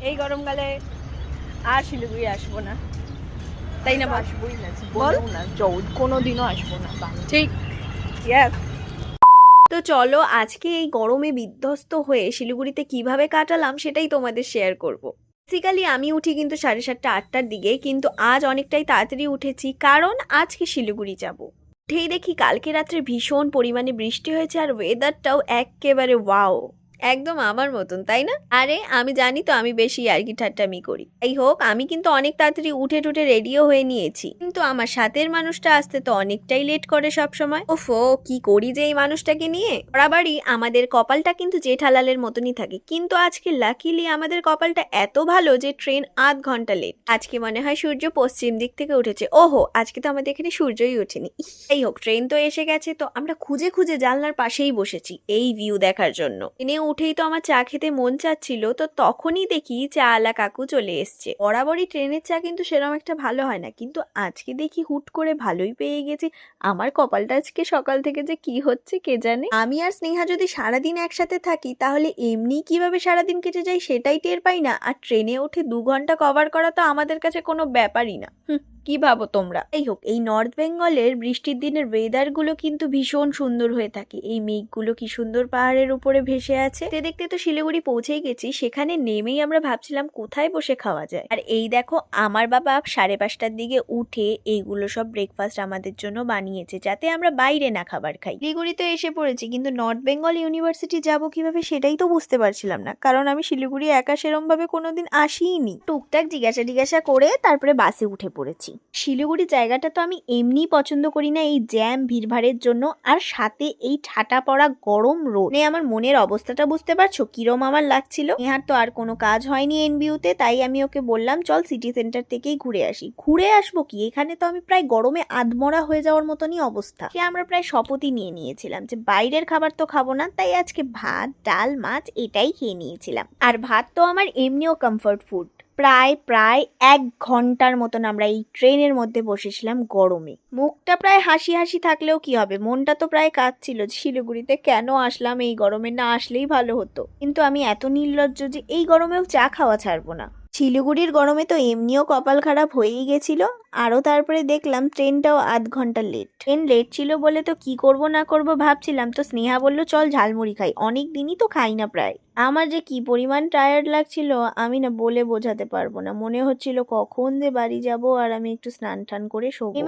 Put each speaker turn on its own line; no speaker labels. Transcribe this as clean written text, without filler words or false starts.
এই গরমকালে আর শিলিগুড়ি আসবো না, তাই না?
আসবোই না,
বল
না, কোনোদিনও আসবো না।
ঠিক, ইয়েস। তো চলো আজকে এই গরমে বিধ্বস্ত হয়ে শিলিগুড়িতে কিভাবে কাটালাম সেটাই তোমাদের শেয়ার করব। বেসিক্যালি আমি উঠি কিন্তু 7:30-8টার দিকে, কিন্তু আজ অনেকটাই তাড়াতাড়ি উঠেছি কারণ আজকে শিলিগুড়ি যাব। উঠেই দেখি কালকে রাত্রে ভীষণ পরিমাণে বৃষ্টি হয়েছে আর ওয়েদারটাও একেবারে ওয়াও, একদম আমার মতন, তাই না? আরে আমি জানি তো আমি বেশি ইয়ার্কি ঠাট্টামি করি। যাই হোক, আমি কিন্তু অনেক তাড়াতাড়ি উঠে টুটে রেডিও হয়ে নিয়েছি, কিন্তু আমার সাথের মানুষটা আসতে তো অনেকটাই লেট করে সব সময়। ওফো, কি করি যে এই মানুষটাকে নিয়ে। বরাবরই আমাদের কপালটা কিন্তু জেঠালালের মতনই থাকে, কিন্তু আজকে লাকিলি আমাদের কপালটা এত ভালো যে ট্রেন আধ ঘন্টা লেট। আজকে মনে হয় সূর্য পশ্চিম দিক থেকে উঠেছে। ওহো, আজকে তো আমাদের এখানে সূর্যই ওঠেনি। যাই হোক, ট্রেন তো এসে গেছে, তো আমরা খুঁজে খুঁজে জানলার পাশেই বসেছি এই ভিউ দেখার জন্য। ট্রেনে উঠেই তো আমার চা খেতে মন চাচ্ছিল, তো তখনই দেখি চা আলা কাকু চলে এসছে। বরাবরই ট্রেনের চা কিন্তু সেরকম একটা ভালো হয় না, কিন্তু আজকে দেখি হুট করে ভালোই পেয়ে গেছি। আমার কপালটা আজকে সকাল থেকে যে কি হচ্ছে কে জানে। আমি আর স্নেহা যদি সারাদিন একসাথে থাকি তাহলে এমনি কিভাবে সারাদিন কেটে যায় সেটাই টের পাই না, আর ট্রেনে উঠে 2 ঘন্টা কভার করা তো আমাদের কাছে কোনো ব্যাপারই না। কি ভাবো তোমরা? এই হোক, এই নর্থ বেঙ্গলের বৃষ্টির দিনের ওয়েদার গুলো কিন্তু ভীষণ সুন্দর হয়ে থাকে। এই মেঘগুলো কি সুন্দর পাহাড়ের উপরে ভেসে আছে। দেখতে দেখতে তো শিলিগুড়ি পৌঁছেই গেছি। সেখানে নেমেই আমরা ভাবছিলাম কোথায় বসে খাওয়া যায়, আর এই দেখো আমার বাবা 5:30টার দিকে উঠে এইগুলো সব ব্রেকফাস্ট আমাদের জন্য বানিয়েছে, যাতে আমরা বাইরে না খাবার খাই। শিলিগুড়ি তো এসে পড়েছি, কিন্তু নর্থ বেঙ্গল ইউনিভার্সিটি যাব কিভাবে সেটাই তো বুঝতে পারছিলাম না, কারণ আমি শিলিগুড়ি একা সেরম ভাবে কোনোদিন আসিনি। টুকটাক জিজ্ঞাসা করে তারপরে বাসে উঠে পড়েছি। শিলিগুড়ি জায়গাটা তো আমি এমনি পছন্দ করি না এই জ্যাম ভিড়ভাড়ের জন্য, আর সাথে এই ঠাটা পড়া গরম রোদ। আমার মনের অবস্থাটা বুঝতে পারছো কিরম আমার লাগছিল। নেহার তো আর কোনো কাজ হয়নি এনবিউতে, তাই আমি ওকে বললাম চল সিটি সেন্টার থেকেই ঘুরে আসি। ঘুরে আসবো কি, এখানে তো আমি প্রায় গরমে আধমরা হয়ে যাওয়ার মতনই অবস্থা। সে আমরা প্রায় শপথই নিয়ে নিয়েছিলাম যে বাইরের খাবার তো খাবো না, তাই আজকে ভাত ডাল মাছ এটাই খেয়ে নিয়েছিলাম। আর ভাত তো আমার এমনিও কমফর্ট ফুড। প্রায় 1 ঘন্টার মতন আমরা এই ট্রেনের মধ্যে বসেছিলাম গরমে। মুখটা প্রায় হাসি হাসি থাকলেও কি হবে, মনটা তো প্রায় কাঁদছিল শিলিগুড়িতে কেন আসলাম, এই গরমে না আসলেই ভালো হতো। কিন্তু আমি এত নির্লজ্জ যে এই গরমেও চা খাওয়া ছাড়বো না। শিলিগুড়ির গরমে তো এমনিও কপাল খারাপ হয়েই গেছিল, আরও তারপরে দেখলাম ট্রেনটাও আধ ঘন্টা লেট। ট্রেন লেট ছিল বলে তো কি করব না করব ভাবছিলাম, তো স্নেহা বলল চল ঝালমুড়ি খাই, অনেক দিনই তো খাই না প্রায়। আমার যে কি পরিমাণ টায়ার্ড লাগছিল আমি না বলে বোঝাতে পারবো না, মনে হচ্ছিল কখন যে বাড়ি যাব আর আমি একটু স্নান টান করে শোবো।